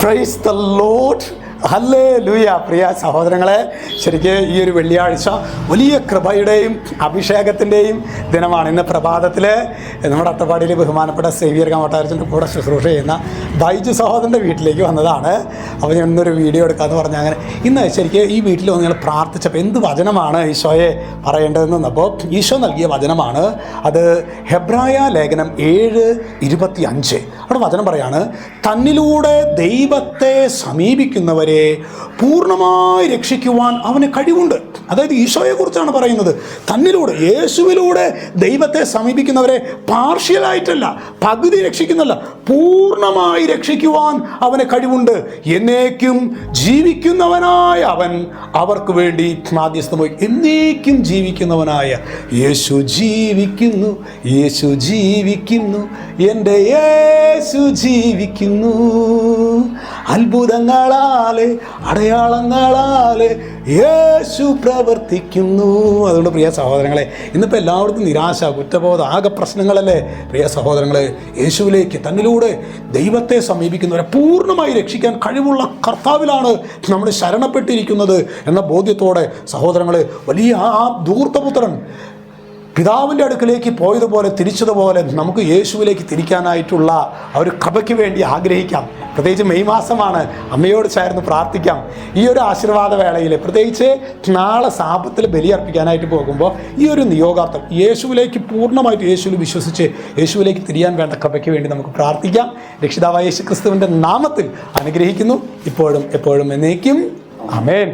Praise the Lord. Hallelujah. പ്രിയ സഹോദരങ്ങളെ, ശരിക്ക് ഈ ഒരു വെള്ളിയാഴ്ച വലിയ കൃപയുടെയും അഭിഷേകത്തിൻ്റെയും ദിനമാണ്. ഇന്ന് പ്രഭാതത്തിൽ നമ്മുടെ അട്ടപ്പാടിയിൽ ബഹുമാനപ്പെട്ട സേവിയർ കാമട്ടാരത്തിൻ്റെ കൂടെ ശുശ്രൂഷ ചെയ്യുന്ന ബൈജു സഹോദരൻ്റെ വീട്ടിലേക്ക് വന്നതാണ്. അപ്പോൾ ഞാൻ ഇന്നൊരു വീഡിയോ എടുക്കാമെന്ന് പറഞ്ഞാൽ അങ്ങനെ ഇന്ന് ശരിക്ക് ഈ വീട്ടിൽ വന്ന് ഞങ്ങൾ പ്രാർത്ഥിച്ചപ്പോൾ എന്ത് വചനമാണ് ഈശോയെ പറയേണ്ടതെന്ന് വന്നപ്പോൾ ഈശോ നൽകിയ വചനമാണ് അത്. ഹെബ്രായ ലേഖനം 7:25 അവിടെ വചനം പറയാണ്, തന്നിലൂടെ ദൈവത്തെ സമീപിക്കുന്നവരെ പൂർണ്ണമായി രക്ഷിക്കുവാൻ അവന് കഴിവുണ്ട്. അതായത് ഈശോയെക്കുറിച്ചാണ് പറയുന്നത്. തന്നിലൂടെ, യേശുവിലൂടെ ദൈവത്തെ സമീപിക്കുന്നവരെ പാർഷ്യലായിട്ടല്ല, പകുതി രക്ഷിക്കുന്നല്ല, പൂർണ്ണമായി രക്ഷിക്കുവാൻ അവന് കഴിവുണ്ട്. എന്നേക്കും ജീവിക്കുന്നവനായ അവൻ അവർക്ക് വേണ്ടി മാധ്യസ്ഥമായി. എന്നേക്കും ജീവിക്കുന്നവനായ യേശു ജീവിക്കുന്നു, യേശു ജീവിക്കുന്നു, എൻ്റെ യേശു ജീവിക്കുന്നു. അത്ഭുതങ്ങളാലെ അടയാളങ്ങളാലെ യേശു പ്രവർത്തിക്കുന്നു. അതുകൊണ്ട് പ്രിയ സഹോദരങ്ങളെ, ഇന്നിപ്പോൾ എല്ലായിടത്തും നിരാശ, കുറ്റബോധം, ആകെ പ്രശ്നങ്ങളല്ലേ. പ്രിയ സഹോദരങ്ങളെ, യേശുവിലേക്ക്, തന്നിലൂടെ ദൈവത്തെ സമീപിക്കുന്നവരെ പൂർണ്ണമായി രക്ഷിക്കാൻ കഴിവുള്ള കർത്താവിലാണ് നമ്മൾ ശരണപ്പെട്ടിരിക്കുന്നത് എന്ന ബോധ്യത്തോടെ സഹോദരങ്ങളെ, വലിയ ആ ധൂർത്തപുത്രൻ പിതാവിൻ്റെ അടുക്കിലേക്ക് പോയതുപോലെ തിരിച്ചതുപോലെ നമുക്ക് യേശുവിലേക്ക് തിരിക്കാനായിട്ടുള്ള ആ ഒരു കൃപയ്ക്ക് വേണ്ടി ആഗ്രഹിക്കാം. പ്രത്യേകിച്ച് മെയ് മാസമാണ്, അമ്മയോട് ചേർന്ന് പ്രാർത്ഥിക്കാം. ഈ ഒരു ആശീർവാദ വേളയിൽ പ്രത്യേകിച്ച് നാളെ സാപത്തിൽ ബലിയർപ്പിക്കാനായിട്ട് പോകുമ്പോൾ ഈ ഒരു നിയോഗാർത്ഥം യേശുവിലേക്ക് പൂർണ്ണമായിട്ട് യേശുവിൽ വിശ്വസിച്ച് യേശുവിലേക്ക് തിരിയാൻ വേണ്ട കൃപയ്ക്ക് വേണ്ടി നമുക്ക് പ്രാർത്ഥിക്കാം. രക്ഷിതാവായ യേശു ക്രിസ്തുവിൻ്റെ നാമത്തിൽ അനുഗ്രഹിക്കുന്നു, ഇപ്പോഴും എപ്പോഴും എന്നേക്കും. ആമേൻ.